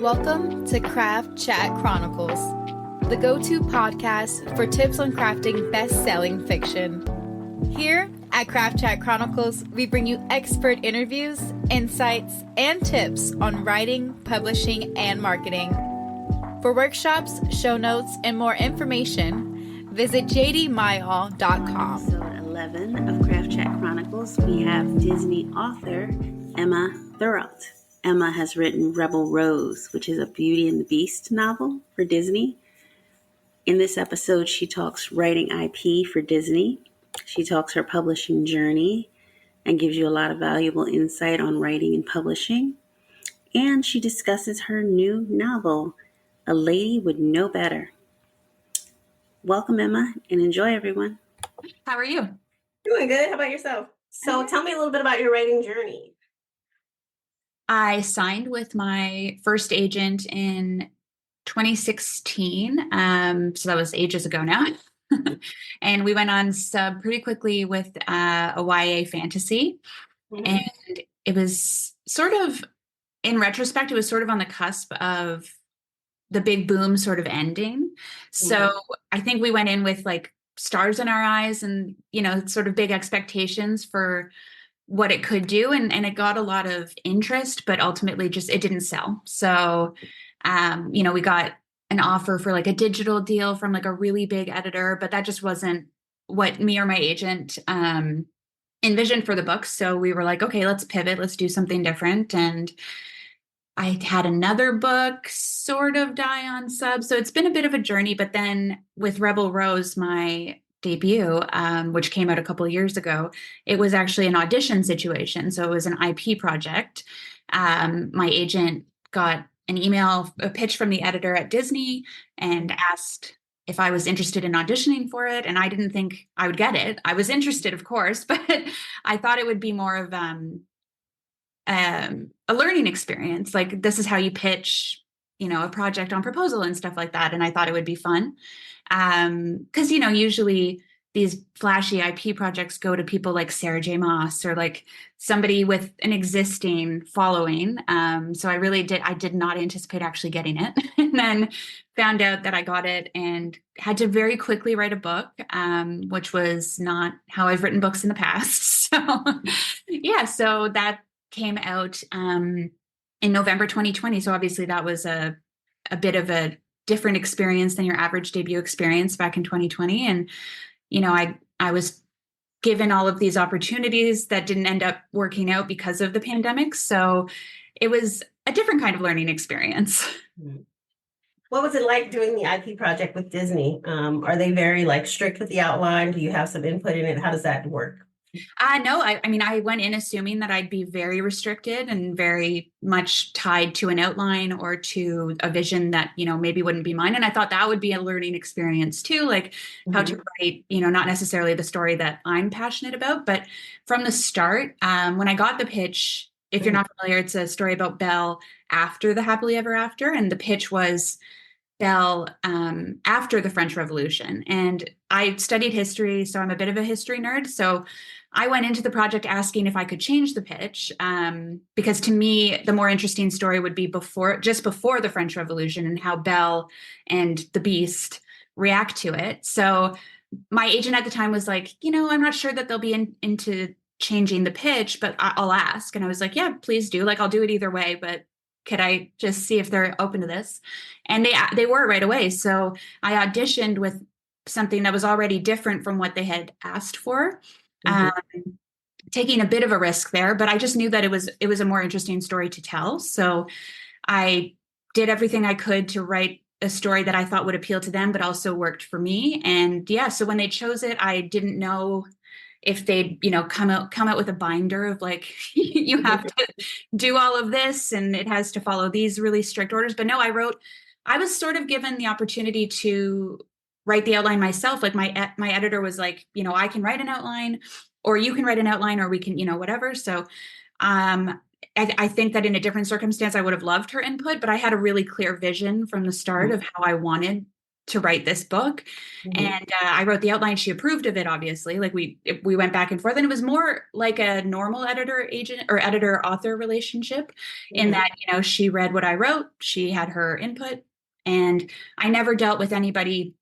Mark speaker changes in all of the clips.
Speaker 1: Welcome to Craft Chat Chronicles, the go-to podcast for tips on crafting best-selling fiction. Here at Craft Chat Chronicles, we bring you expert interviews, insights, and tips on writing, publishing, and marketing. For workshops, show notes, and more information, visit jdmyall.com.
Speaker 2: Episode 11 of Craft Chat Chronicles, we have Disney author Emma Theriault. Emma has written Rebel Rose, which is a Beauty and the Beast novel for Disney. In this episode, she talks writing IP for Disney. She talks her publishing journey and gives you a lot of valuable insight on writing and publishing. And she discusses her new novel, A Lady Would Know Better. Welcome, Emma, and enjoy, everyone.
Speaker 3: How are you?
Speaker 4: Doing good. How about yourself? So tell me a little bit about your writing journey.
Speaker 3: I signed with my first agent in 2016. So that was ages ago now. And we went on sub pretty quickly with a YA fantasy. Mm-hmm. And it was sort of, in retrospect, it was sort of on the cusp of the big boom sort of ending. So I think we went in with like stars in our eyes and, sort of big expectations for what it could do. And it got a lot of interest, but ultimately it didn't sell. So, we got an offer for like a digital deal from like a really big editor, but that just wasn't what me or my agent envisioned for the book. So we were like, okay, let's pivot. Let's do something different. And I had another book sort of die on sub. So it's been a bit of a journey, but then with Rebel Rose, my debut, which came out a couple of years ago, it was actually an audition situation. So it was an IP project. My agent got an email, a pitch from the editor at Disney and asked if I was interested in auditioning for it. And I didn't think I would get it. I was interested, of course, but I thought it would be more of a learning experience. Like, this is how you pitch, a project on proposal and stuff like that. And I thought it would be fun. Because, usually these flashy IP projects go to people like Sarah J. Maas or like somebody with an existing following. So I did not anticipate actually getting it, and then found out that I got it and had to very quickly write a book, which was not how I've written books in the past. So yeah, so that came out in November 2020. So obviously that was a bit of a different experience than your average debut experience back in 2020. And, I was given all of these opportunities that didn't end up working out because of the pandemic. So it was a different kind of learning experience.
Speaker 4: What was it like doing the IP project with Disney? Are they very strict with the outline? Do you have some input in it? How does that work?
Speaker 3: No, I went in assuming that I'd be very restricted and very much tied to an outline or to a vision that, maybe wouldn't be mine. And I thought that would be a learning experience too, like how to write, not necessarily the story that I'm passionate about, but from the start, when I got the pitch, if you're not familiar, it's a story about Belle after the Happily Ever After. And the pitch was Belle after the French Revolution. And I studied history, so I'm a bit of a history nerd. So I went into the project asking if I could change the pitch, because to me, the more interesting story would be just before the French Revolution and how Belle and the Beast react to it. So my agent at the time was like, I'm not sure that they'll be into changing the pitch, but I'll ask. And I was like, yeah, please do. Like, I'll do it either way, but could I just see if they're open to this? And they were right away. So I auditioned with something that was already different from what they had asked for. Taking a bit of a risk there, but I just knew that it was a more interesting story to tell. So I did everything I could to write a story that I thought would appeal to them, but also worked for me. And yeah, so when they chose it, I didn't know if they'd, come out with a binder of like, you have to do all of this and it has to follow these really strict orders. But no, I was sort of given the opportunity to write the outline myself. Like my editor was like, I can write an outline, or you can write an outline, or we can, whatever. So I think that in a different circumstance, I would have loved her input, but I had a really clear vision from the start of how I wanted to write this book.
Speaker 4: Mhm.
Speaker 3: And I wrote the outline. She approved of it, obviously. Like we went back and forth, and it was more like a normal editor agent or editor author relationship in
Speaker 4: Mhm.
Speaker 3: that, she read what I wrote, she had her input, and I never dealt with anybody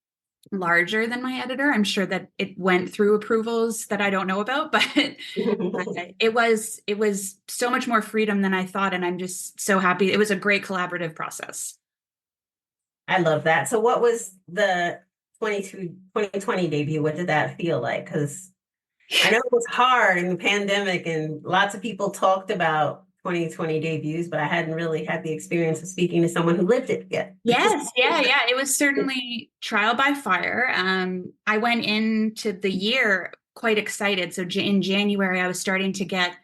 Speaker 3: larger than my editor. I'm sure that it went through approvals that I don't know about, but it was so much more freedom than I thought, and I'm just so happy. It was a great collaborative process.
Speaker 4: I love that. So what was the 2020 debut? What did that feel like? Because I know it was hard in the pandemic and lots of people talked about 2020 debuts, but I hadn't really had the experience of speaking to someone who lived it yet.
Speaker 3: Yes, yeah. It was certainly trial by fire. I went into the year quite excited. So in January, I was starting to get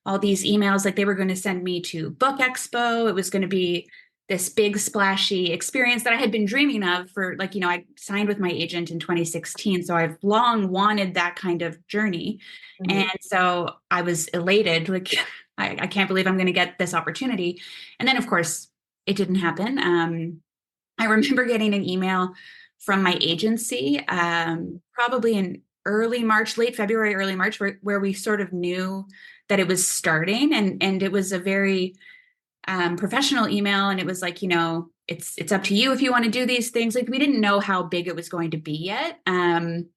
Speaker 3: all these emails like they were going to send me to Book Expo. It was going to be this big splashy experience that I had been dreaming of for I signed with my agent in 2016. So I've long wanted that kind of journey.
Speaker 4: Mhm.
Speaker 3: And so I was elated, like I can't believe I'm going to get this opportunity. And then of course it didn't happen. I remember getting an email from my agency, probably in early March, late February, early March, where we sort of knew that it was starting, and it was a very professional email, and it was like, it's up to you if you want to do these things. Like we didn't know how big it was going to be yet, and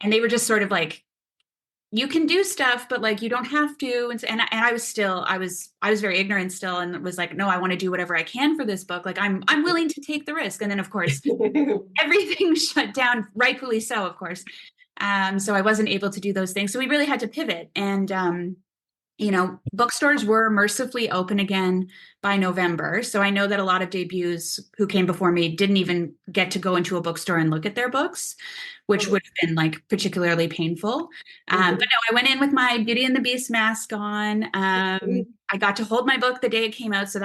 Speaker 3: they were just sort of like, you can do stuff, but like you don't have to. And I was still, I was very ignorant still, and was like, no, I want to do whatever I can for this book. Like I'm willing to take the risk. And then of course everything shut down, rightfully so, of course. So I wasn't able to do those things. So we really had to pivot. And bookstores were mercifully open again by November. So I know that a lot of debuts who came before me didn't even get to go into a bookstore and look at their books, which would have been like particularly painful. But no, I went in with my Beauty and the Beast mask on. I got to hold my book the day it came out. So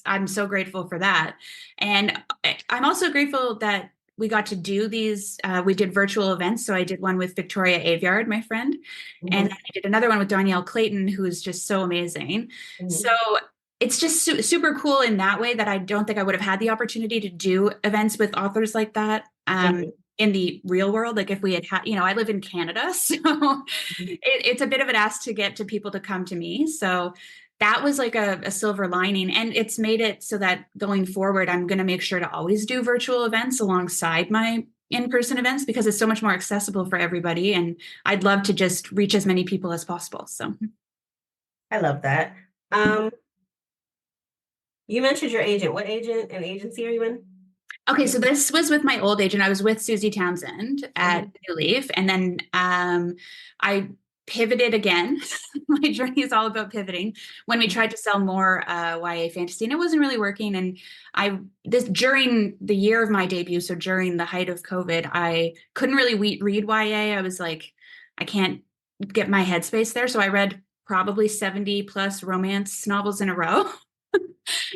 Speaker 3: I'm so grateful for that. And I'm also grateful that we got to do these, we did virtual events. So I did one with Victoria Aveyard, my friend, and then I did another one with Danielle Clayton, who is just so amazing. So it's just super cool in that way that I don't think I would have had the opportunity to do events with authors like that in the real world. Like if we had I live in Canada, so it's a bit of an ask to get to people to come to me. So that was like a silver lining, and it's made it so that going forward, I'm going to make sure to always do virtual events alongside my in-person events because it's so much more accessible for everybody. And I'd love to just reach as many people as possible. So
Speaker 4: I love that. You mentioned your agent. What agent and agency are you in?
Speaker 3: okay, so this was with my old agent. I was with Susie Townsend at New Leaf, and then I pivoted again. My journey is all about pivoting. When we tried to sell more YA fantasy, and it wasn't really working. And during the year of my debut, so during the height of COVID, I couldn't really read YA. I was like, I can't get my headspace there. So I read probably 70 plus romance novels in a row.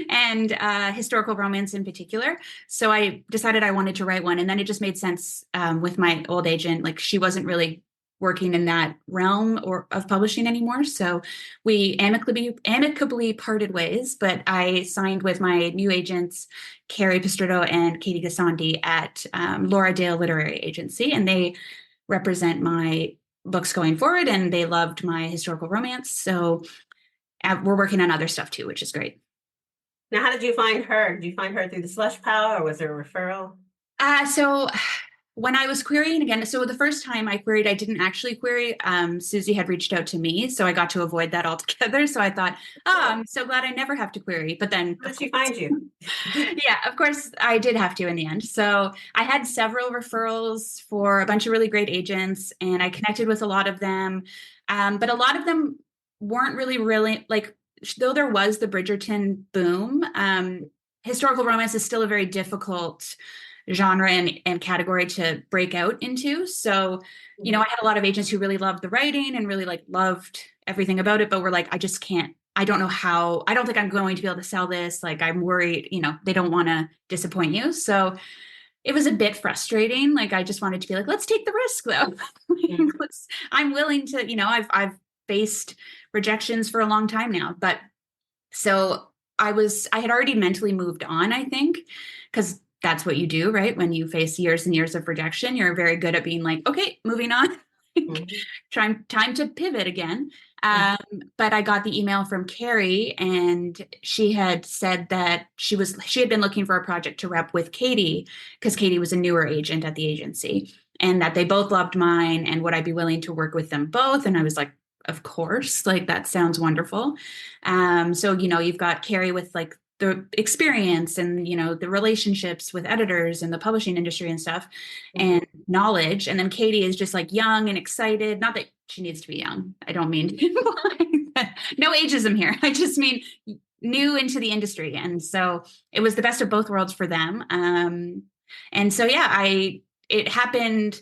Speaker 3: And historical romance in particular. So I decided I wanted to write one. And then it just made sense with my old agent. Like she wasn't really working in that realm of publishing anymore. So we amicably parted ways, but I signed with my new agents, Carrie Pistrito and Katie Gasandi at Laura Dale Literary Agency. And they represent my books going forward, and they loved my historical romance. So we're working on other stuff too, which is great.
Speaker 4: Now, how did you find her? Did you find her through the slush pile or was there a referral?
Speaker 3: So when I was querying again, so the first time I queried, I didn't actually query. Susie had reached out to me, so I got to avoid that altogether. So I thought, I'm so glad I never have to query. But then
Speaker 4: How did she find you?
Speaker 3: yeah, of course I did have to in the end. So I had several referrals for a bunch of really great agents, and I connected with a lot of them. But a lot of them weren't really like, though there was the Bridgerton boom, historical romance is still a very difficult genre and category to break out into. So, I had a lot of agents who really loved the writing and really like loved everything about it, but were like, I just can't, I don't know how, I don't think I'm going to be able to sell this. Like, I'm worried, they don't want to disappoint you. So it was a bit frustrating. Like, I just wanted to be like, let's take the risk though. I'm willing to, I've faced rejections for a long time now, but so I had already mentally moved on, I think, because that's what you do, right? When you face years and years of rejection, you're very good at being like, okay, moving on. Time to pivot again. But I got the email from Carrie, and she had said that she had been looking for a project to rep with Katie, because Katie was a newer agent at the agency, and that they both loved mine, and would I be willing to work with them both? And I was like, of course, like that sounds wonderful. So, you've got Carrie with like the experience and, the relationships with editors and the publishing industry and stuff, and knowledge. And then Katie is just like young and excited. Not that she needs to be young. I don't mean no ageism here. I just mean new into the industry. And so it was the best of both worlds for them. And so, it happened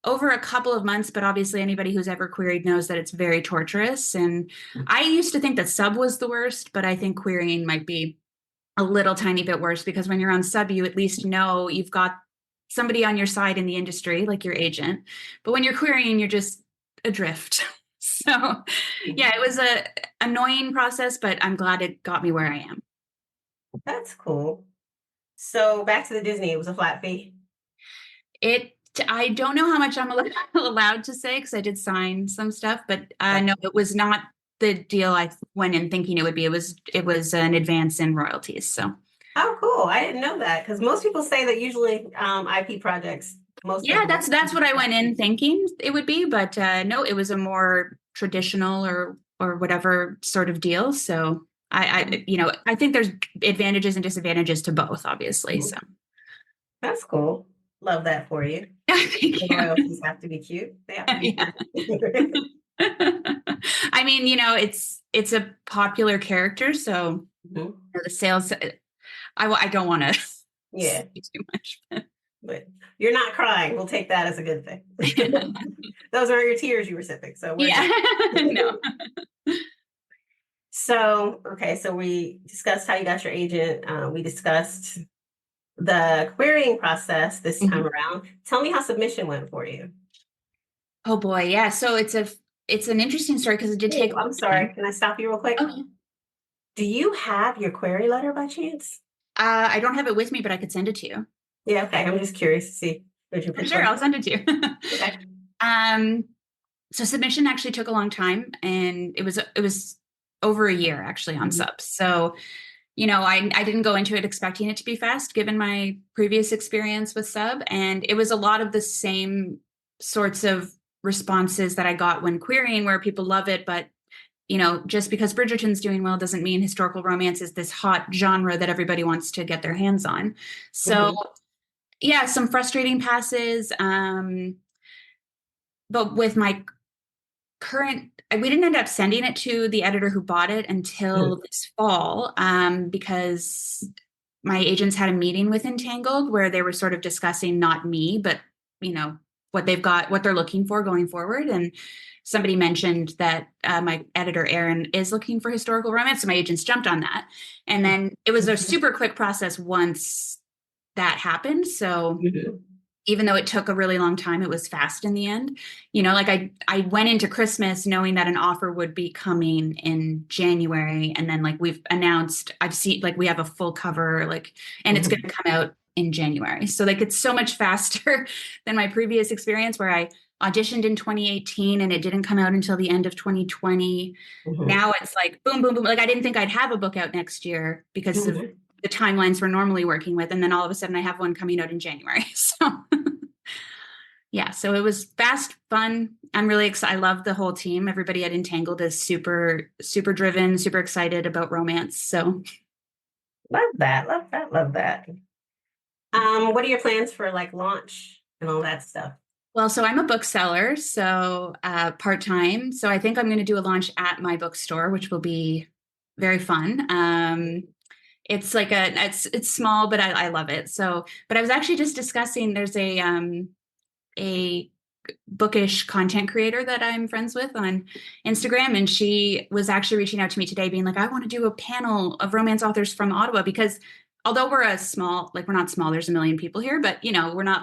Speaker 3: over a couple of months, but obviously anybody who's ever queried knows that it's very torturous. And I used to think that sub was the worst, but I think querying might be a little tiny bit worse, because when you're on sub, you at least know you've got somebody on your side in the industry, like your agent. But when you're querying, you're just adrift. So it was a annoying process, but I'm glad it got me where I am.
Speaker 4: That's cool. So back to the Disney, it was a flat fee.
Speaker 3: I don't know how much I'm allowed to say, because I did sign some stuff, but no, it was not the deal I went in thinking it would be. It was an advance in royalties. So.
Speaker 4: Oh, cool! I didn't know that, because most people say that usually IP projects.
Speaker 3: That's what I went in thinking it would be, but no, it was a more traditional or whatever sort of deal. So I think there's advantages and disadvantages to both, obviously. So
Speaker 4: that's cool. Love that for you.
Speaker 3: Thank you.
Speaker 4: The royalties have to be cute. They have to be cute.
Speaker 3: I mean, it's a popular character, so the sales. I don't want to say too much,
Speaker 4: but you're not crying. We'll take that as a good thing. Those are your tears you were sipping. So
Speaker 3: no.
Speaker 4: So we discussed how you got your agent. We discussed the querying process this time around. Tell me how submission went for you.
Speaker 3: Oh boy, yeah. So it's an interesting story, because it did take.
Speaker 4: I'm sorry. Can I stop you real quick?
Speaker 3: Okay.
Speaker 4: Do you have your query letter by chance?
Speaker 3: I don't have it with me, but I could send it to you.
Speaker 4: Yeah. Okay. I'm just curious to see.
Speaker 3: Sure, I'll send it to you.
Speaker 4: Okay.
Speaker 3: So submission actually took a long time, and it was over a year actually on subs. So. I didn't go into it expecting it to be fast, given my previous experience with sub. And it was a lot of the same sorts of responses that I got when querying, where people love it. But, just because Bridgerton's doing well doesn't mean historical romance is this hot genre that everybody wants to get their hands on. So, some frustrating passes. But with my we didn't end up sending it to the editor who bought it until this fall, because my agents had a meeting with Entangled where they were sort of discussing, not me, but what they've got, what they're looking for going forward. And somebody mentioned that my editor Erin is looking for historical romance, so my agents jumped on that. And then it was a super quick process once that happened. So even though it took a really long time, it was fast in the end. I went into Christmas knowing that an offer would be coming in January. And then we've announced, we have a full cover, and it's going to come out in January. So it's so much faster than my previous experience, where I auditioned in 2018 and it didn't come out until the end of 2020. Now it's boom, boom, boom. I didn't think I'd have a book out next year because of the timelines we're normally working with. And then all of a sudden I have one coming out in January. So so it was fast, fun. I'm really excited. I love the whole team. Everybody at Entangled is super, super driven, super excited about romance. So
Speaker 4: love that. What are your plans for launch and all that stuff?
Speaker 3: Well, so I'm a bookseller, so part-time. So I think I'm going to do a launch at my bookstore, which will be very fun. It's it's small, but I love it. So, but I was actually just discussing, there's a bookish content creator that I'm friends with on Instagram. And she was actually reaching out to me today being I want to do a panel of romance authors from Ottawa, because although we're we're not small, there's a million people here, but we're not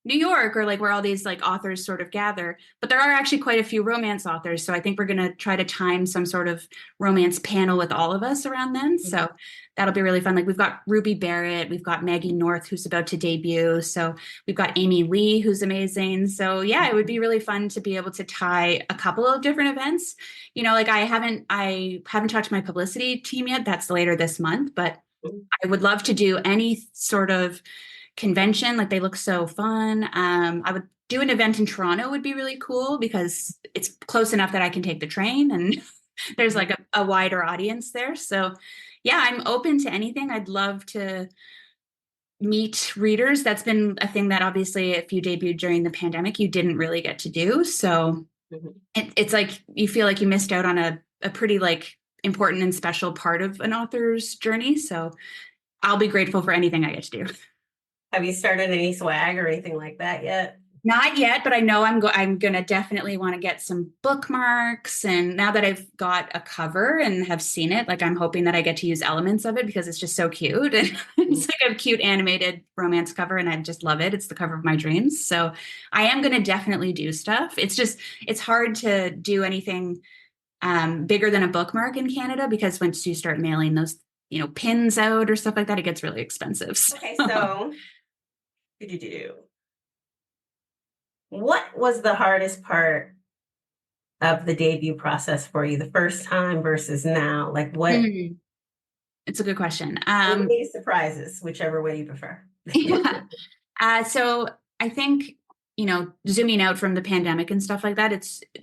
Speaker 3: New York, or like where all these like authors sort of gather. But there are actually quite a few romance authors. So I think we're going to try to time some sort of romance panel with all of us around then.
Speaker 4: Mm-hmm.
Speaker 3: So that'll be really fun. Like we've got Ruby Barrett, we've got Maggie North, who's about to debut. So we've got Amy Lee, who's amazing. So yeah, it would be really fun to be able to tie a couple of different events. Like I haven't talked to my publicity team yet. That's later this month, but I would love to do any sort of convention. Like they look so fun. I would do an event in Toronto would be really cool because it's close enough that I can take the train and there's like a wider audience there. So yeah, I'm open to anything. I'd love to meet readers. That's been a thing that obviously if you debuted during the pandemic, you didn't really get to do. So it's like you feel like you missed out on a pretty like important and special part of an author's journey. So I'll be grateful for anything I get to do.
Speaker 4: Have you started any swag or anything like that yet?
Speaker 3: Not yet, but I know I'm going to definitely want to get some bookmarks. And now that I've got a cover and have seen it, like I'm hoping that I get to use elements of it because it's just so cute. And it's like a cute animated romance cover and I just love it. It's the cover of my dreams. So I am going to definitely do stuff. It's hard to do anything bigger than a bookmark in Canada because once you start mailing those, pins out or stuff like that, it gets really expensive.
Speaker 4: Okay, so what was the hardest part of the debut process for you the first time versus now? Like what?
Speaker 3: It's a good question.
Speaker 4: Any surprises, whichever way you prefer.
Speaker 3: Yeah. So I think, zooming out from the pandemic and stuff like that,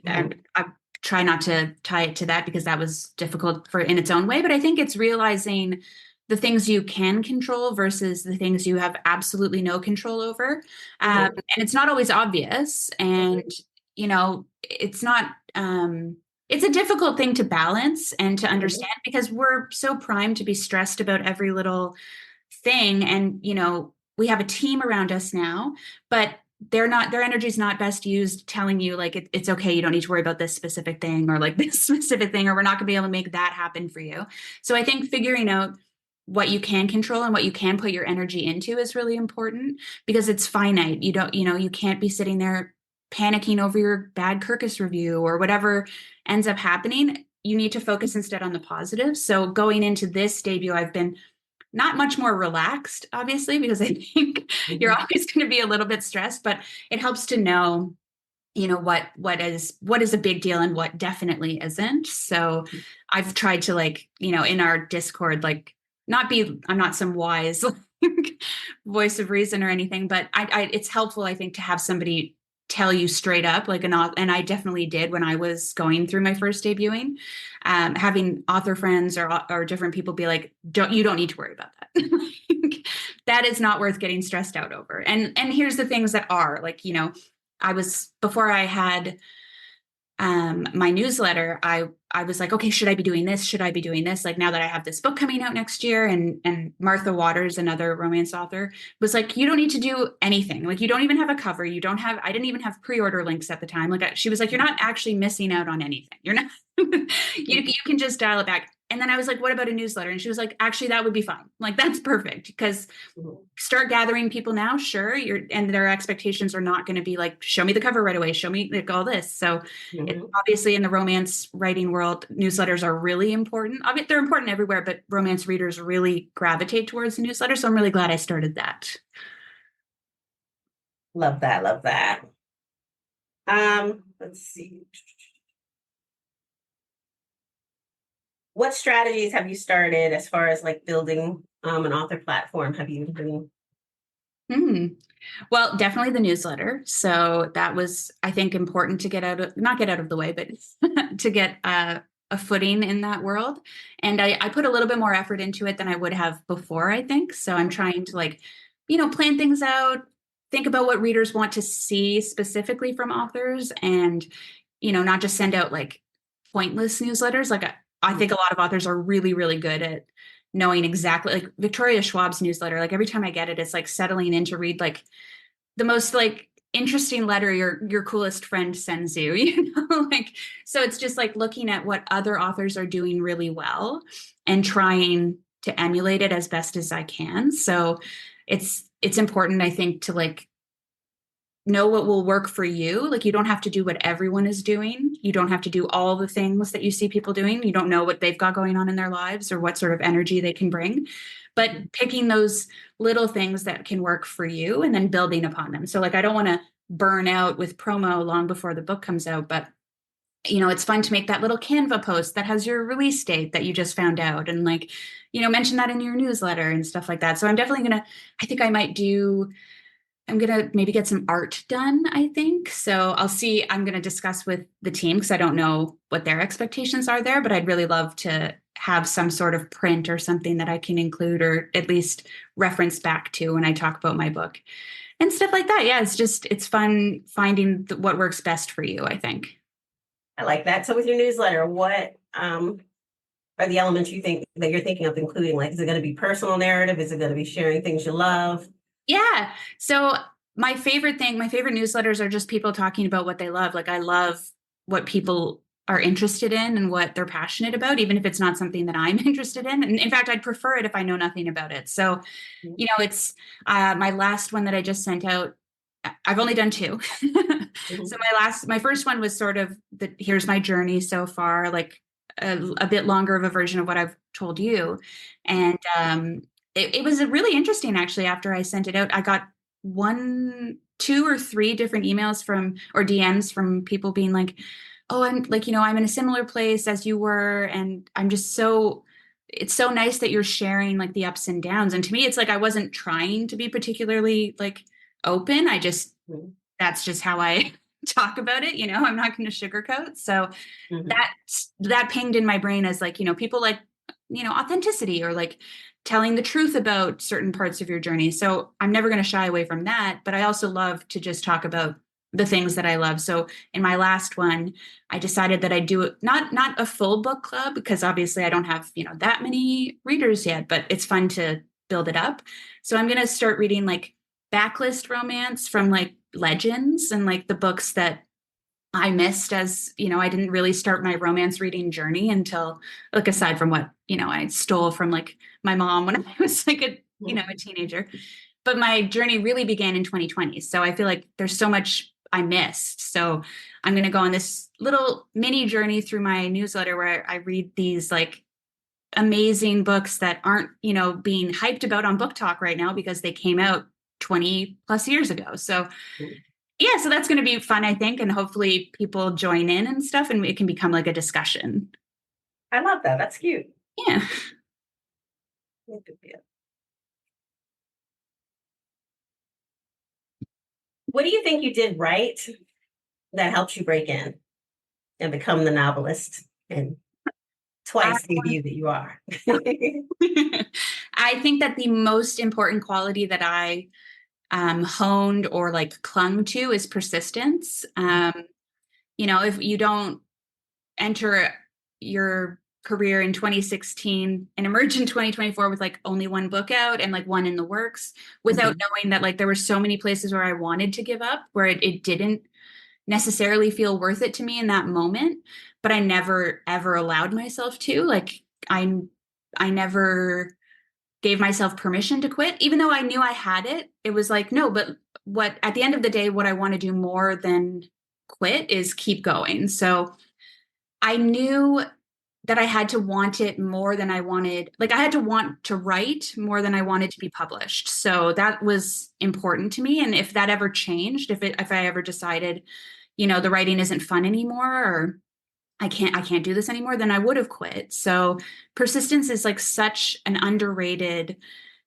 Speaker 3: I try not to tie it to that because that was difficult in its own way. But I think it's realizing the things you can control versus the things you have absolutely no control over. And it's not always obvious. And, it's not, it's a difficult thing to balance and to understand because we're so primed to be stressed about every little thing. And, we have a team around us now, but their energy is not best used telling you like it's okay, you don't need to worry about this specific thing or like this specific thing, or we're not going to be able to make that happen for you. So I think figuring out what you can control and what you can put your energy into is really important because it's finite. You can't be sitting there panicking over your bad Kirkus review or whatever ends up happening. You need to focus instead on the positive. So going into this debut, I've been not much more relaxed, obviously, because I think you're always going to be a little bit stressed, but it helps to know, what is a big deal and what definitely isn't. So I've tried to in our Discord, I'm not some wise voice of reason or anything, but it's helpful, I think, to have somebody tell you straight up, and I definitely did when I was going through my first debuting, having author friends or different people be like, you don't need to worry about that. That is not worth getting stressed out over. And here's the things that are before I had my newsletter, I was like, okay, should I be doing this? Should I be doing this? Like now that I have this book coming out next year, and Martha Waters, another romance author, was like, you don't need to do anything. Like you don't even have a cover. I didn't even have pre-order links at the time. Like she was like, you're not actually missing out on anything. You're not, you can just dial it back. And then I was like, what about a newsletter? And she was like, actually, that would be fine. Like, that's perfect because start gathering people now. Sure. And their expectations are not going to be like, show me the cover right away. Show me like all this. So obviously in the romance writing world, newsletters are really important. I mean, they're important everywhere, but romance readers really gravitate towards the newsletter. So I'm really glad I started that.
Speaker 4: Love that. Love that. Let's see. What strategies have you started as far as like building an author platform? Have you been?
Speaker 3: Well, definitely the newsletter. So that was, I think, important to not get out of the way, but to get a footing in that world. And I put a little bit more effort into it than I would have before, I think. So I'm trying to plan things out, think about what readers want to see specifically from authors, and, not just send out like pointless newsletters. I think a lot of authors are really, really good at knowing exactly, like Victoria Schwab's newsletter. Like every time I get it, it's like settling in to read like the most like interesting letter your coolest friend sends you, so it's just like looking at what other authors are doing really well and trying to emulate it as best as I can. So it's important, I think, to like know what will work for you. Like, you don't have to do what everyone is doing. You don't have to do all the things that you see people doing. You don't know what they've got going on in their lives or what sort of energy they can bring, but picking those little things that can work for you and then building upon them. So like, I don't want to burn out with promo long before the book comes out, but it's fun to make that little Canva post that has your release date that you just found out, and like, mention that in your newsletter and stuff like that. So I'm definitely I think I'm going to maybe get some art done, I think. So I'll see. I'm going to discuss with the team because I don't know what their expectations are there, but I'd really love to have some sort of print or something that I can include or at least reference back to when I talk about my book and stuff like that. Yeah, it's fun finding what works best for you, I think.
Speaker 4: I like that. So with your newsletter, what are the elements you think that you're thinking of including? Like, is it going to be personal narrative? Is it going to be sharing things you love?
Speaker 3: Yeah. So my favorite newsletters are just people talking about what they love. Like, I love what people are interested in and what they're passionate about, even if it's not something that I'm interested in. And in fact, I'd prefer it if I know nothing about it. So, it's my last one that I just sent out. I've only done 2.
Speaker 4: Mm-hmm.
Speaker 3: So my first one was sort of here's my journey so far, like a bit longer of a version of what I've told you. And it was really interesting, actually. After I sent it out, I got 1, 2 or 3 different emails or DMs from people being like, oh, I'm like, I'm in a similar place as you were. And I'm just it's so nice that you're sharing like the ups and downs. And to me, it's like, I wasn't trying to be particularly like open. That's just how I talk about it. I'm not going to sugarcoat. So that pinged in my brain as like, people like, authenticity or like telling the truth about certain parts of your journey. So I'm never going to shy away from that. But I also love to just talk about the things that I love. So in my last one, I decided that I'd do not a full book club because obviously I don't have, that many readers yet, but it's fun to build it up. So I'm going to start reading like backlist romance from like legends and like the books that I missed as, I didn't really start my romance reading journey until like, aside from what, I stole from like my mom when I was like a teenager, but my journey really began in 2020. So I feel like there's so much I missed. So I'm going to go on this little mini journey through my newsletter where I read these like amazing books that aren't, being hyped about on Book Talk right now because they came out 20 plus years ago. So yeah, so that's going to be fun, I think. And hopefully people join in and stuff and it can become like a discussion.
Speaker 4: I love that. That's cute.
Speaker 3: Yeah.
Speaker 4: What do you think you did right that helps you break in and become the novelist and twice debut that you are?
Speaker 3: I think that the most important quality that I honed or like clung to is persistence. If you don't enter your career in 2016 and emerge in 2024 with like only 1 book out and like 1 in the works without knowing that like there were so many places where I wanted to give up, where it didn't necessarily feel worth it to me in that moment, but I never ever allowed myself to. Like I never gave myself permission to quit, even though I knew I had it. It was like, no, but what at the end of the day, what I want to do more than quit is keep going. So I knew that I had to want it more than I wanted. Like I had to want to write more than I wanted to be published. So that was important to me. And if that ever changed, if I ever decided, the writing isn't fun anymore, or I can't do this anymore, then I would have quit. So persistence is like such an underrated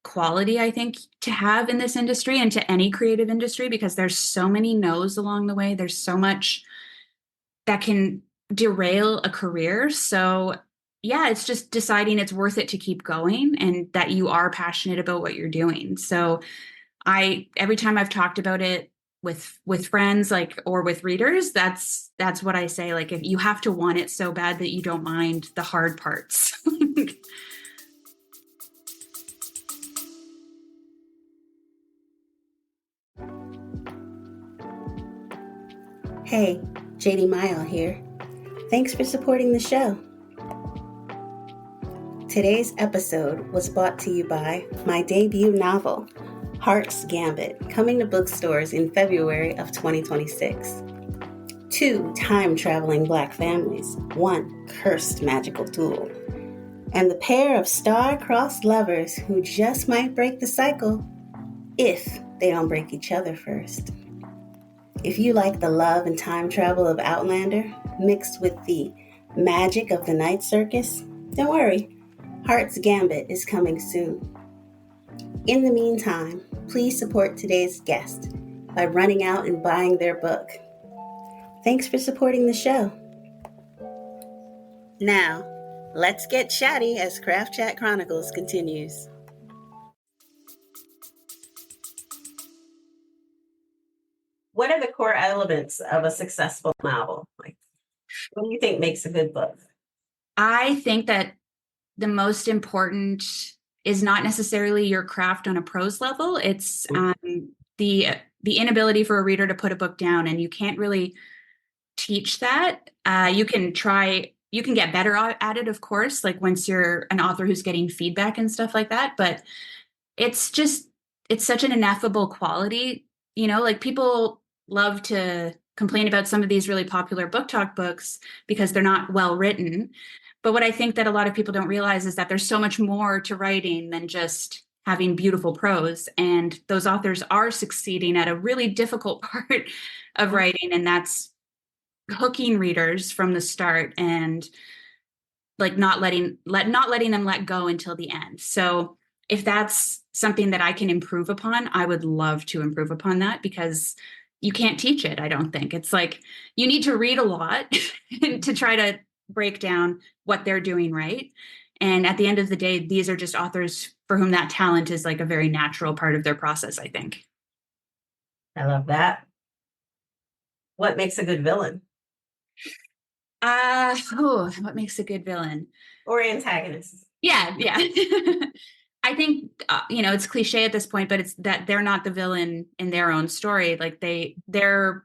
Speaker 3: quality, I think, to have in this industry and to any creative industry, because there's so many no's along the way. There's so much that can derail a career. So yeah, it's just deciding it's worth it to keep going and that you are passionate about what you're doing. So every time I've talked about it with friends, like, or with readers, that's what I say. Like, if you have to want it so bad that you don't mind the hard parts.
Speaker 2: Hey, JD Mile here. Thanks for supporting the show. Today's episode was brought to you by my debut novel, Heart's Gambit, coming to bookstores in February of 2026. 2 time-traveling Black families, 1 cursed magical duel, and the pair of star-crossed lovers who just might break the cycle if they don't break each other first. If you like the love and time travel of Outlander mixed with the magic of the night circus, don't worry, Heart's Gambit is coming soon. In the meantime, please support today's guest by running out and buying their book. Thanks for supporting the show. Now, let's get chatty as Craft Chat Chronicles continues.
Speaker 4: What are the core elements of a successful novel? Like, what do you think makes a good book?
Speaker 3: I think that the most important is not necessarily your craft on a prose level. It's the inability for a reader to put a book down, and you can't really teach that. You can get better at it, of course, like once you're an author who's getting feedback and stuff like that. But it's such an ineffable quality, like people love to complain about some of these really popular book talk books because they're not well written. But what I think that a lot of people don't realize is that there's so much more to writing than just having beautiful prose. And those authors are succeeding at a really difficult part of writing. And that's hooking readers from the start and like not letting them let go until the end. So if that's something that I can improve upon, I would love to improve upon that, because you can't teach it. I don't think it's like you need to read a lot to try to break down what they're doing right. And at the end of the day, these are just authors for whom that talent is like a very natural part of their process, I think.
Speaker 4: I love that. What makes a good villain?
Speaker 3: What makes a good villain?
Speaker 4: Or antagonist?
Speaker 3: Yeah. I think, it's cliche at this point, but it's that they're not the villain in their own story. Like their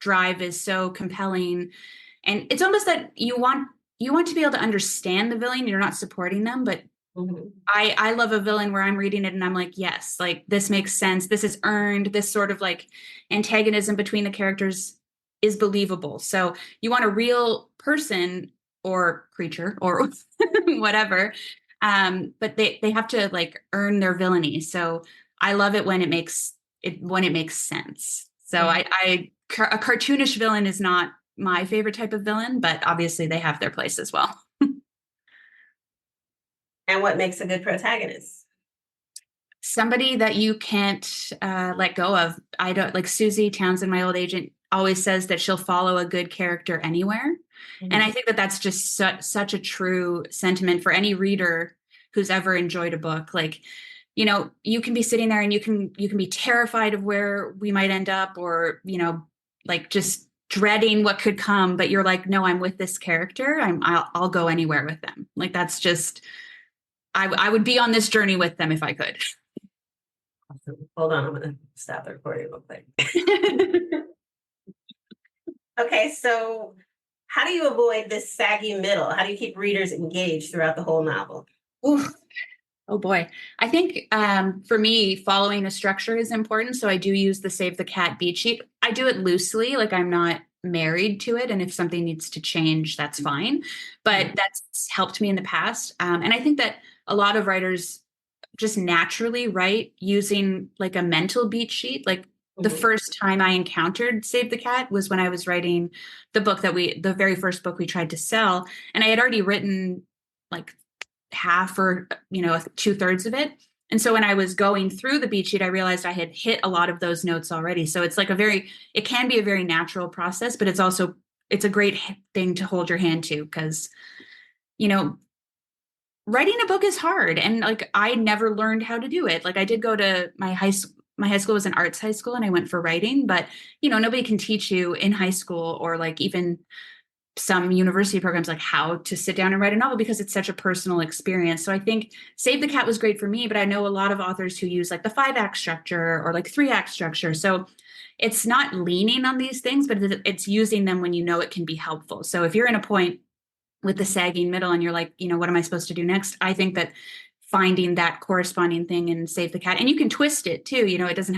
Speaker 3: drive is so compelling, and it's almost that you want to be able to understand the villain. You're not supporting them, but I love a villain where I'm reading it and I'm like, yes, like this makes sense. This is earned. This sort of like antagonism between the characters is believable. So you want a real person or creature or whatever. But they have to like earn their villainy. So I love it when it makes sense. So a cartoonish villain is not my favorite type of villain, but obviously they have their place as well.
Speaker 4: And what makes a good protagonist? Somebody
Speaker 3: that you can't let go of. I don't like Susie Townsend, my old agent, always says that she'll follow a good character anywhere. And I think that that's just such a true sentiment for any reader who's ever enjoyed a book. Like, you can be sitting there and you can be terrified of where we might end up, or, like just dreading what could come, but you're like, no, I'm with this character. I'll go anywhere with them. Like, that's just, I would be on this journey with them if I could.
Speaker 4: Awesome. Hold on, I'm going to stop the recording real quick. Okay, so how do you avoid this saggy middle? How do you keep readers engaged throughout the whole novel?
Speaker 3: Oof. Oh boy. I think for me, following a structure is important. So I do use the Save the Cat beat sheet. I do it loosely, like I'm not married to it. And if something needs to change, that's fine. But that's helped me in the past. And I think that a lot of writers just naturally write using like a mental beat sheet. Like the first time I encountered Save the Cat was when I was writing the very first book we tried to sell. And I had already written like half or, 2/3 of it. And so when I was going through the beat sheet, I realized I had hit a lot of those notes already. So it's like it can be a very natural process, but it's a great thing to hold your hand to, because, writing a book is hard. And like, I never learned how to do it. Like I did go to my high school was an arts high school and I went for writing, but nobody can teach you in high school or like even some university programs like how to sit down and write a novel, because it's such a personal experience. So I think Save the Cat was great for me, but I know a lot of authors who use like the 5-act structure or like 3-act structure. So it's not leaning on these things, but it's using them when it can be helpful. So if you're in a point with the sagging middle and you're like, what am I supposed to do next? I think that finding that corresponding thing and Save the Cat. And you can twist it too. You don't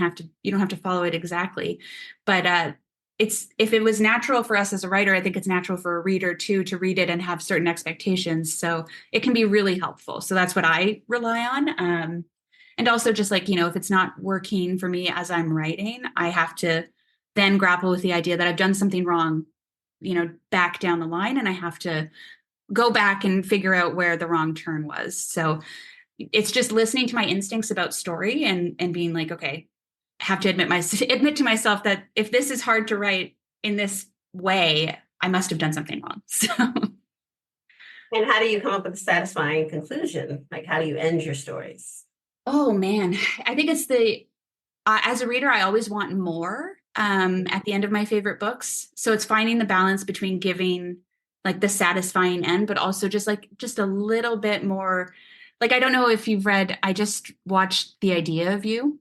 Speaker 3: have to follow it exactly. But if it was natural for us as a writer, I think it's natural for a reader too, to read it and have certain expectations. So it can be really helpful. So that's what I rely on. And also just like, if it's not working for me as I'm writing, I have to then grapple with the idea that I've done something wrong, back down the line, and I have to go back and figure out where the wrong turn was. So it's just listening to my instincts about story and being like, okay, I have to admit to myself that if this is hard to write in this way, I must have done something wrong. So.
Speaker 4: And how do you come up with a satisfying conclusion? Like, how do you end your stories?
Speaker 3: Oh man, I think it's as a reader, I always want more at the end of my favorite books. So it's finding the balance between giving like the satisfying end, but also just a little bit more. Like, I don't know if you've read, I just watched The Idea of You,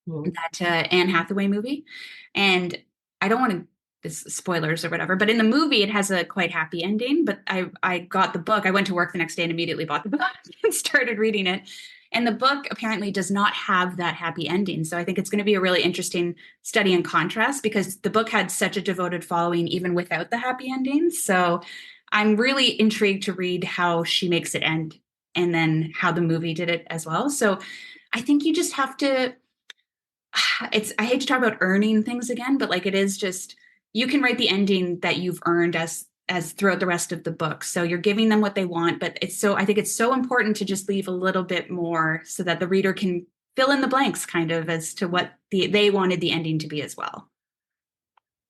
Speaker 3: that Anne Hathaway movie. And I don't want to, this spoilers or whatever, but in the movie, it has a quite happy ending. But I got the book. I went to work the next day and immediately bought the book and started reading it. And the book apparently does not have that happy ending. So I think it's going to be a really interesting study in contrast, because the book had such a devoted following even without the happy ending. So I'm really intrigued to read how she makes it end, and then how the movie did it as well. So I think you just have to, I hate to talk about earning things again, but like, it is just, you can write the ending that you've earned as throughout the rest of the book. So you're giving them what they want, but I think it's so important to just leave a little bit more so that the reader can fill in the blanks kind of as to what they wanted the ending to be as well.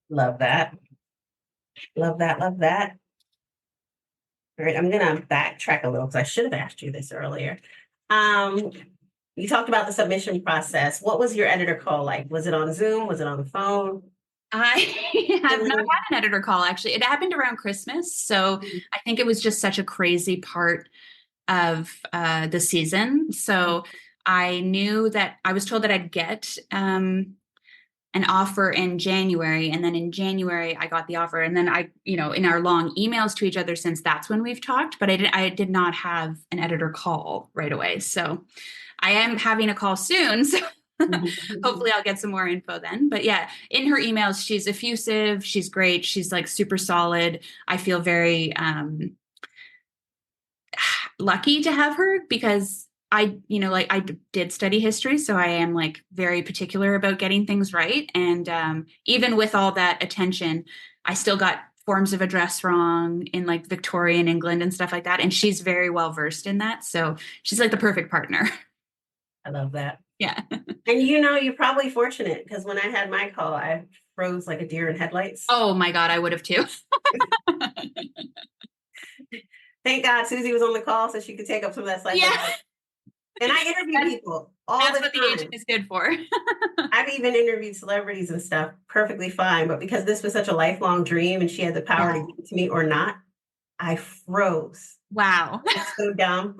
Speaker 4: Love that. Love that. Love that. All right, I'm going to backtrack a little because I should have asked you this earlier. You talked about the submission process. What was your editor call like? Was it on Zoom? Was it on the phone?
Speaker 3: I have not had an editor call, actually. It happened around Christmas. So I think it was just such a crazy part of the season. So I knew that I was told that I'd get an offer in January. And then in January, I got the offer. And then in our long emails to each other since, that's when we've talked. But I did not have an editor call right away. So I am having a call soon. So hopefully I'll get some more info then. But yeah, in her emails, she's effusive. She's great. She's like super solid. I feel very lucky to have her, because I did study history. So I am like very particular about getting things right. And even with all that attention, I still got forms of address wrong in like Victorian England and stuff like that. And she's very well versed in that. So she's like the perfect partner.
Speaker 4: I love that.
Speaker 3: Yeah.
Speaker 4: And you're probably fortunate, because when I had my call, I froze like a deer in headlights.
Speaker 3: Oh my God, I would have too.
Speaker 4: Thank God Susie was on the call so she could take up some of that psycho.
Speaker 3: Yeah.
Speaker 4: And I interview people all the time. That's what the
Speaker 3: agent is good for.
Speaker 4: I've even interviewed celebrities and stuff perfectly fine, but because this was such a lifelong dream and she had the power to give it to me or not, I froze.
Speaker 3: Wow.
Speaker 4: It's so dumb.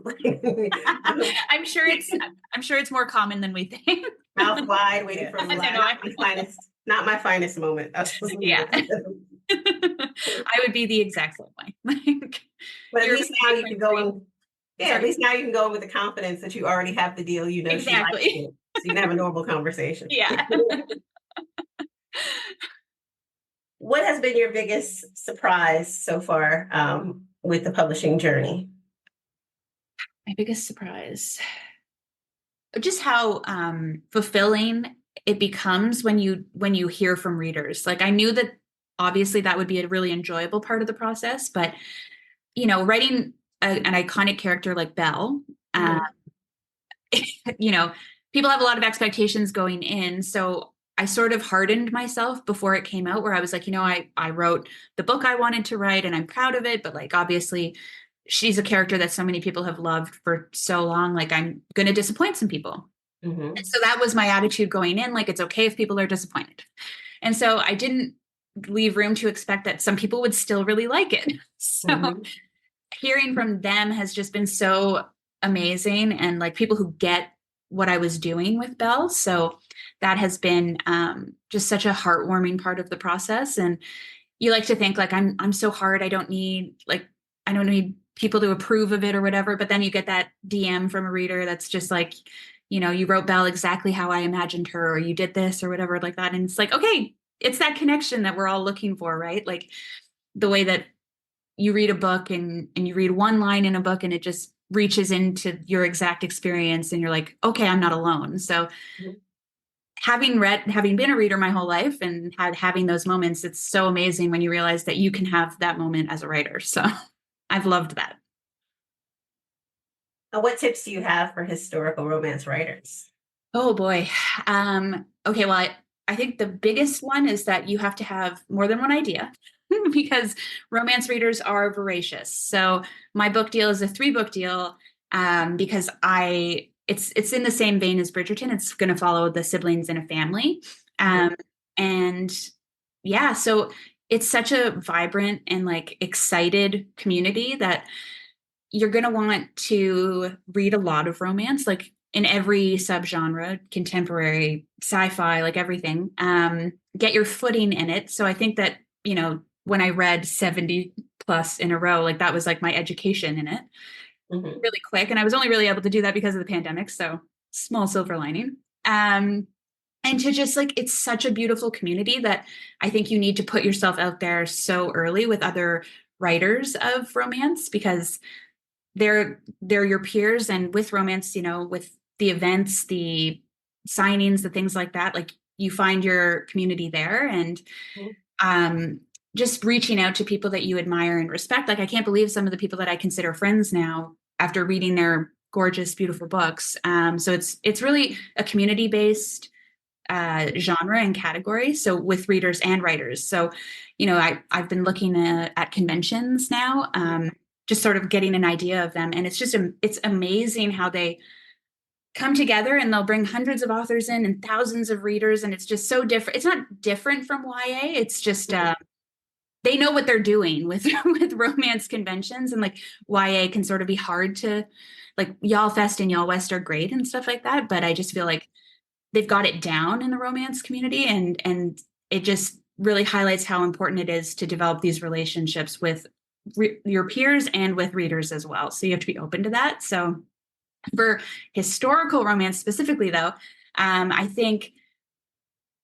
Speaker 3: I'm sure it's more common than we think.
Speaker 4: Mouth wide, waiting for not my finest moment.
Speaker 3: Yeah. I would be the exact same way.
Speaker 4: But at least now you can go in. Yeah, at least now you can go in with the confidence that you already have the deal.
Speaker 3: Exactly.
Speaker 4: She likes it, so you can have a normal conversation.
Speaker 3: Yeah.
Speaker 4: What has been your biggest surprise so far with the publishing journey?
Speaker 3: My biggest surprise, just how fulfilling it becomes when you hear from readers. Like, I knew that obviously that would be a really enjoyable part of the process, but writing an iconic character like Belle, people have a lot of expectations going in. So I sort of hardened myself before it came out, where I was like, I wrote the book I wanted to write and I'm proud of it. But like, obviously she's a character that so many people have loved for so long. Like, I'm going to disappoint some people. Mm-hmm. And so that was my attitude going in. Like, it's okay if people are disappointed. And so I didn't leave room to expect that some people would still really like it. So hearing from them has just been so amazing, and like people who get what I was doing with Belle. So that has been just such a heartwarming part of the process. And you like to think like, I'm so hard. I don't need people to approve of it or whatever. But then you get that DM from a reader that's just like, you wrote Belle exactly how I imagined her, or you did this or whatever like that. And it's like, okay, it's that connection that we're all looking for, right? Like the way that you read a book and you read one line in a book and it just reaches into your exact experience and you're like, okay, I'm not alone. So having been a reader my whole life and having those moments, it's so amazing when you realize that you can have that moment as a writer. So I've loved that.
Speaker 4: What tips do you have for historical romance writers?
Speaker 3: Oh boy. Okay, well, I think the biggest one is that you have to have more than one idea because romance readers are voracious. So my book deal is a 3-book deal because it's in the same vein as Bridgerton. It's going to follow the siblings in a family. And yeah, so it's such a vibrant and like excited community that you're going to want to read a lot of romance, like in every subgenre, contemporary, sci-fi, like everything. Get your footing in it. So I think that, when I read 70 plus in a row, like that was like my education in it really quick. And I was only really able to do that because of the pandemic. So small silver lining. And to just like, it's such a beautiful community that I think you need to put yourself out there so early with other writers of romance because they're your peers. And with romance, with the events, the signings, the things like that, like you find your community there. And just reaching out to people that you admire and respect. Like I can't believe some of the people that I consider friends now after reading their gorgeous, beautiful books. So it's really a community-based genre and category. So with readers and writers. So, I've been looking at conventions now, just sort of getting an idea of them. And it's amazing how they come together and they'll bring hundreds of authors in and thousands of readers. And it's just so different. It's not different from YA. It's just, they know what they're doing with romance conventions, and like YA can sort of be hard to, like Y'all Fest and Y'all West are great and stuff like that. But I just feel like they've got it down in the romance community, and it just really highlights how important it is to develop these relationships with your peers and with readers as well. So you have to be open to that. So for historical romance specifically, though, I think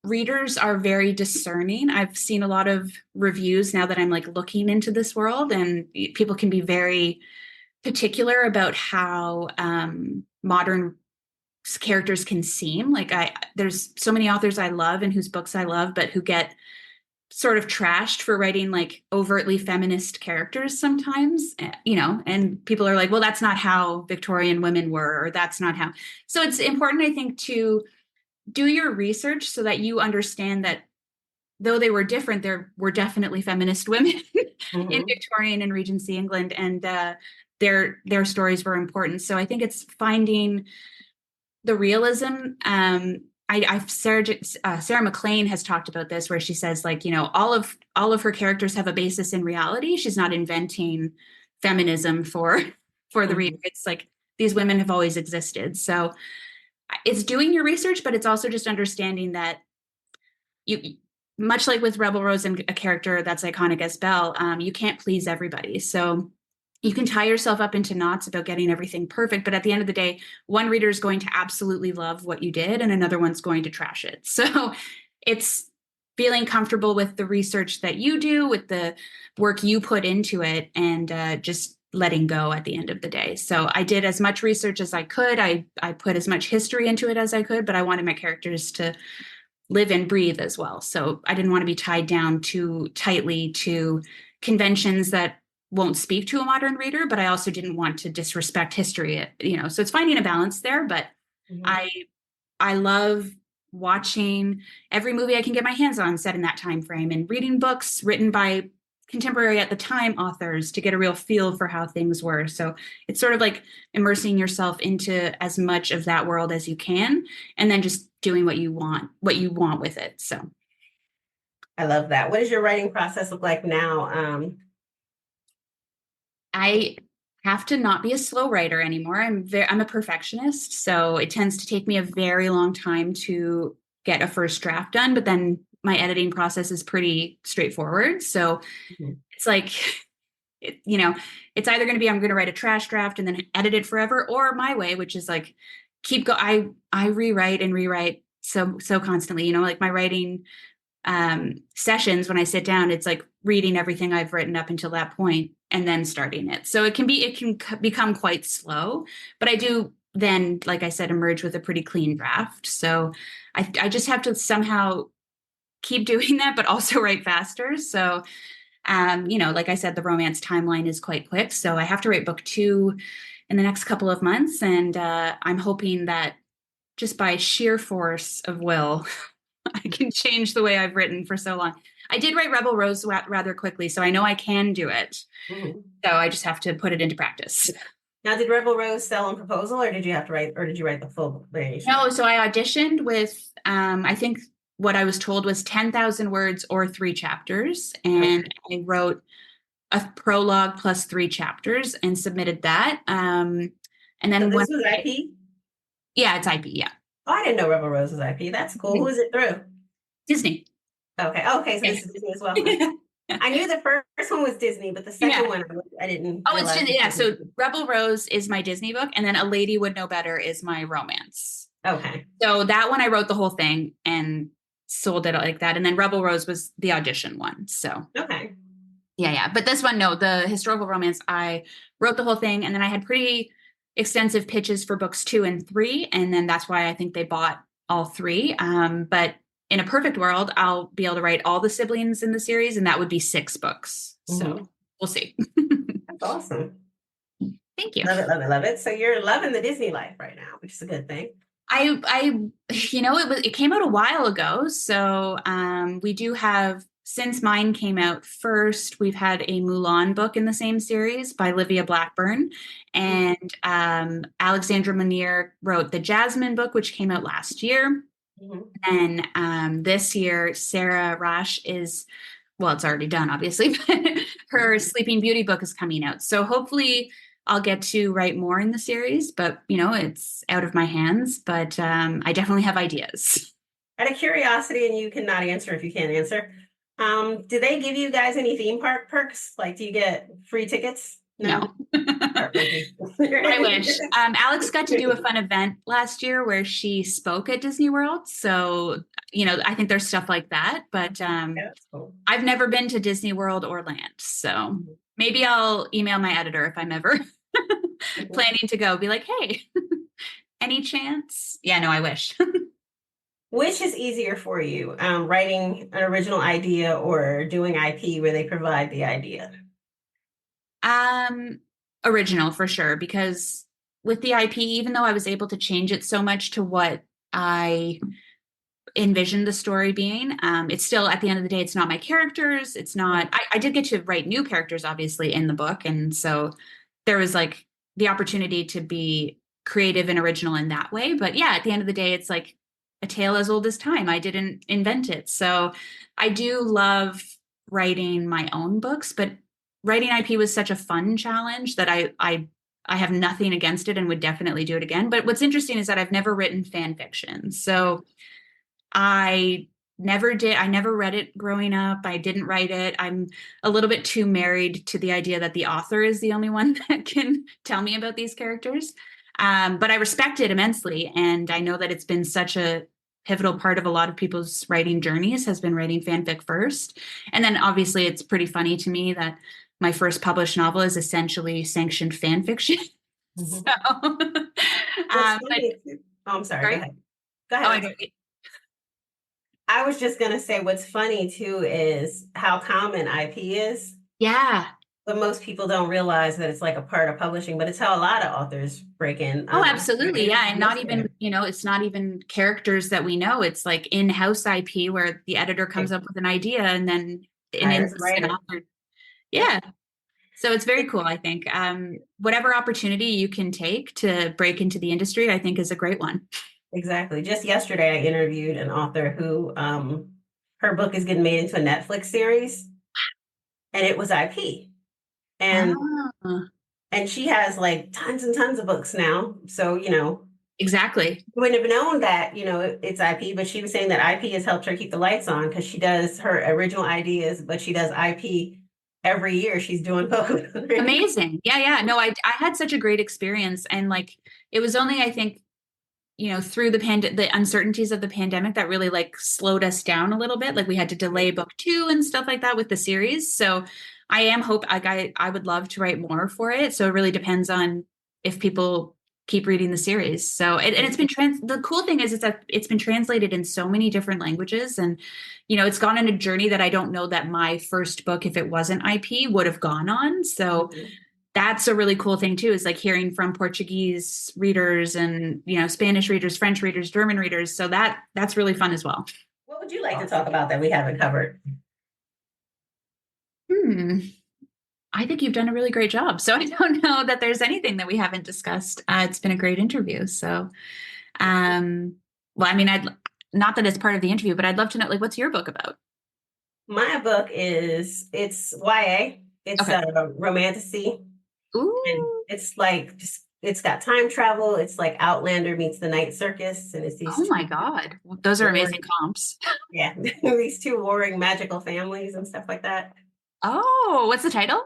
Speaker 3: readers are very discerning. I've seen a lot of reviews now that I'm like looking into this world, and people can be very particular about how modern characters can seem. Like there's so many authors I love and whose books I love, but who get sort of trashed for writing like overtly feminist characters sometimes, and people are like, well, that's not how Victorian women were, or that's not how. So it's important, I think, to do your research so that you understand that though they were different, there were definitely feminist women in Victorian and Regency England, and their stories were important. So I think it's finding the realism. Sarah MacLean has talked about this, where she says, like, all of her characters have a basis in reality. She's not inventing feminism for the reader. It's like these women have always existed. So it's doing your research, but it's also just understanding that you, much like with Rebel Rose and a character that's iconic as Belle, you can't please everybody. So you can tie yourself up into knots about getting everything perfect, but at the end of the day, one reader is going to absolutely love what you did and another one's going to trash it. So it's feeling comfortable with the research that you do, with the work you put into it, and just letting go at the end of the day. So I did as much research as I could. I put as much history into it as I could, but I wanted my characters to live and breathe as well. So I didn't want to be tied down too tightly to conventions that won't speak to a modern reader, but I also didn't want to disrespect history, so it's finding a balance there. But I love watching every movie I can get my hands on set in that time frame, and reading books written by contemporary at the time authors to get a real feel for how things were. So it's sort of like immersing yourself into as much of that world as you can, and then just doing what you want with it. So
Speaker 4: I love that. What does your writing process look like now?
Speaker 3: I have to not be a slow writer anymore. I'm a perfectionist, so it tends to take me a very long time to get a first draft done, but then my editing process is pretty straightforward. So it's like it's either going to be I'm going to write a trash draft and then edit it forever, or my way, which is like I rewrite and rewrite so constantly. Like my writing sessions, when I sit down, it's like reading everything I've written up until that point and then starting it. So it can become quite slow, but I do then, like I said, emerge with a pretty clean draft. So I just have to somehow keep doing that, but also write faster. So, like I said, the romance timeline is quite quick. So I have to write book 2 in the next couple of months. And I'm hoping that just by sheer force of will, I can change the way I've written for so long. I did write Rebel Rose rather quickly, so I know I can do it.
Speaker 4: Mm-hmm.
Speaker 3: So I just have to put it into practice.
Speaker 4: Now, did Rebel Rose sell on proposal, or did you write the full manuscript?
Speaker 3: No, so I auditioned with, I think what I was told was 10,000 words or 3 chapters. And I wrote a prologue plus 3 chapters and submitted that. And then
Speaker 4: so this was IP?
Speaker 3: Yeah, it's IP, yeah.
Speaker 4: Oh, I didn't know Rebel Rose was IP. That's cool. Who is it through?
Speaker 3: Disney.
Speaker 4: Okay. So this is Disney as well. I knew the first one was Disney, but the second one I didn't.
Speaker 3: Oh, it's just, so Rebel Rose is my Disney book, and then A Lady Would Know Better is my romance.
Speaker 4: Okay.
Speaker 3: So that one I wrote the whole thing and sold it like that. And then Rebel Rose was the audition one. So
Speaker 4: okay.
Speaker 3: Yeah. But this one, no, the historical romance, I wrote the whole thing, and then I had pretty extensive pitches for books 2 and 3. And then that's why I think they bought all 3. But in a perfect world, I'll be able to write all the siblings in the series, and that would be 6 books. So we'll see.
Speaker 4: That's awesome.
Speaker 3: Thank you.
Speaker 4: Love it, love it, love it. So you're loving the Disney life right now, which is a good thing.
Speaker 3: It came out a while ago. So we do have, since mine came out first, we've had a Mulan book in the same series by Livia Blackburn. And Alexandra Manier wrote the Jasmine book, which came out last year. And this year, Sarah Rash it's already done, obviously, but her Sleeping Beauty book is coming out. So hopefully I'll get to write more in the series, but, it's out of my hands. But I definitely have ideas.
Speaker 4: Out of curiosity, and you cannot answer if you can't answer, do they give you guys any theme park perks? Like, do you get free tickets?
Speaker 3: No. I wish. Alex got to do a fun event last year where she spoke at Disney World. So, I think there's stuff like that. But
Speaker 4: that's cool.
Speaker 3: I've never been to Disney World or Land. So maybe I'll email my editor if I'm ever planning to go. Be like, hey, any chance? Yeah, no, I wish.
Speaker 4: Which is easier for you, writing an original idea or doing IP where they provide the idea?
Speaker 3: Original for sure, because with the IP, even though I was able to change it so much to what I envisioned the story being, it's still, at the end of the day, it's not my characters. It's not, I did get to write new characters, obviously, in the book. And so there was like the opportunity to be creative and original in that way. But yeah, at the end of the day, it's like a tale as old as time. I didn't invent it. So I do love writing my own books, but writing IP was such a fun challenge that I have nothing against it and would definitely do it again. But what's interesting is that I've never written fan fiction. So I never did. I never read it growing up. I didn't write it. I'm a little bit too married to the idea that the author is the only one that can tell me about these characters. But I respect it immensely. And I know that it's been such a pivotal part of a lot of people's writing journeys, has been writing fanfic first. And then obviously it's pretty funny to me that my first published novel is essentially sanctioned fan fiction. So,
Speaker 4: I'm sorry. Go ahead. I was just going to say what's funny too is how common IP is.
Speaker 3: Yeah.
Speaker 4: But most people don't realize that it's like a part of publishing, but it's how a lot of authors break in.
Speaker 3: Oh, absolutely. Yeah. And not even, it's not even characters that we know. It's like in-house IP where the editor comes up with an idea and then an author. Yeah. So it's very cool, I think. Whatever opportunity you can take to break into the industry, I think is a great one.
Speaker 4: Exactly. Just yesterday, I interviewed an author who her book is getting made into a Netflix series, and it was IP. And she has like tons and tons of books now. So,
Speaker 3: exactly.
Speaker 4: You wouldn't have known that, it's IP, but she was saying that IP has helped her keep the lights on because she does her original ideas, but she does IP every year she's doing book.
Speaker 3: Amazing. Yeah. No, I had such a great experience. And like, it was only, I think, through the uncertainties of the pandemic that really like slowed us down a little bit. Like we had to delay book 2 and stuff like that with the series. So I would love to write more for it. So it really depends on if people keep reading the series. So and it's been the cool thing is that it's been translated in so many different languages, and it's gone on a journey that I don't know that my first book, if it wasn't IP, would have gone on. So that's a really cool thing too, is like hearing from Portuguese readers and Spanish readers, French readers, German readers. So that's really fun as well.
Speaker 4: What would you like to talk about that we haven't covered?
Speaker 3: I think you've done a really great job. So I don't know that there's anything that we haven't discussed. It's been a great interview. So, well, I mean, not that it's part of the interview, but I'd love to know, like, what's your book about?
Speaker 4: My book it's YA. It's
Speaker 3: Okay.
Speaker 4: a romantasy.
Speaker 3: Ooh.
Speaker 4: And it's like it's got time travel. It's like Outlander meets the Night Circus, and it's these.
Speaker 3: Oh my God, those are amazing comps.
Speaker 4: Yeah, these two warring magical families and stuff like that.
Speaker 3: Oh, what's the title?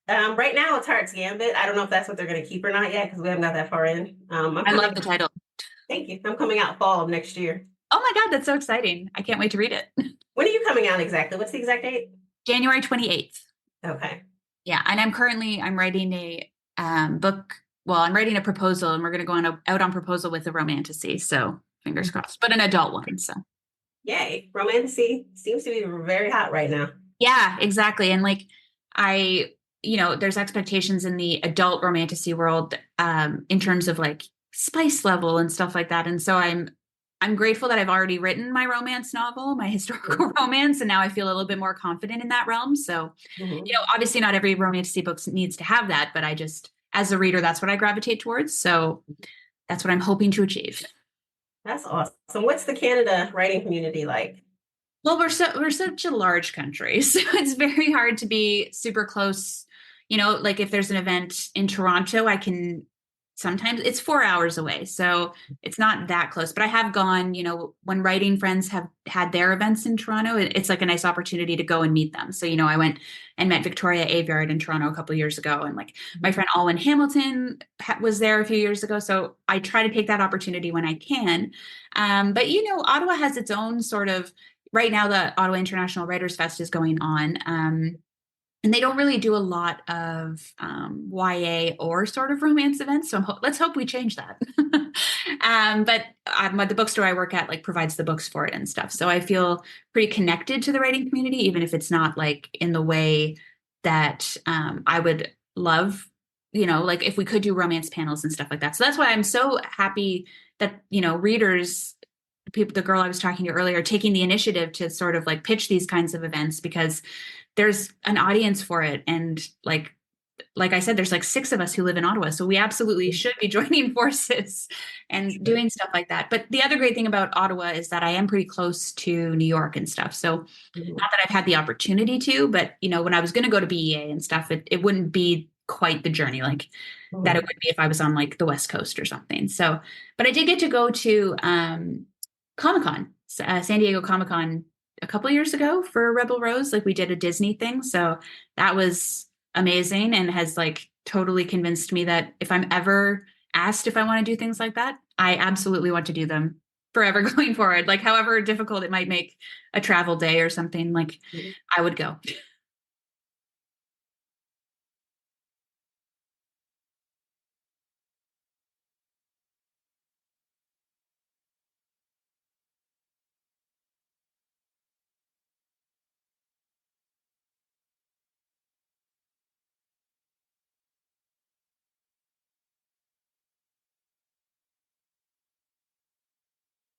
Speaker 4: Right now it's Heart's Gambit. I don't know if that's what they're going to keep or not yet because we haven't got that far in.
Speaker 3: I love the title.
Speaker 4: Thank you. I'm coming out fall of next year.
Speaker 3: Oh my God, that's so exciting! I can't wait to read it.
Speaker 4: When are you coming out exactly? What's the exact date?
Speaker 3: January 28th.
Speaker 4: Okay.
Speaker 3: Yeah, and I'm writing a book. Well, I'm writing a proposal, and we're going to go out on proposal with a romantasy. So fingers crossed, but an adult one. So
Speaker 4: yay, romantasy seems to be very hot right now.
Speaker 3: Yeah, exactly. And like there's expectations in the adult romantasy world in terms of like spice level and stuff like that. And so I'm grateful that I've already written my romance novel, my historical romance, and now I feel a little bit more confident in that realm. So, obviously not every romantasy book needs to have that, but I just, as a reader, that's what I gravitate towards. So that's what I'm hoping to achieve.
Speaker 4: That's awesome. So what's the Canada writing community like?
Speaker 3: Well, we're such a large country, so it's very hard to be super close. Like if there's an event in Toronto, sometimes it's 4 hours away, so it's not that close. But I have gone, when writing friends have had their events in Toronto, it's like a nice opportunity to go and meet them. So, I went and met Victoria Aveyard in Toronto a couple of years ago, and like my friend Alwyn Hamilton was there a few years ago. So I try to take that opportunity when I can. But Ottawa has its own sort of. Right now, the Ottawa International Writers Fest is going on, and they don't really do a lot of YA or sort of romance events. So let's hope we change that. But the bookstore I work at like provides the books for it and stuff. So I feel pretty connected to the writing community, even if it's not like in the way that I would love, like if we could do romance panels and stuff like that. So that's why I'm so happy that, readers, the girl I was talking to earlier, taking the initiative to sort of like pitch these kinds of events, because there's an audience for it. And like I said, there's like 6 of us who live in Ottawa. So we absolutely should be joining forces and doing stuff like that. But the other great thing about Ottawa is that I am pretty close to New York and stuff. So not that I've had the opportunity to, but when I was going to go to BEA and stuff, it wouldn't be quite the journey like that it would be if I was on like the West Coast or something. So, but I did get to go to Comic-Con, San Diego Comic-Con a couple of years ago for Rebel Rose. Like we did a Disney thing. So that was amazing and has like totally convinced me that if I'm ever asked if I want to do things like that, I absolutely want to do them forever going forward. Like however difficult it might make a travel day or something, like I would go.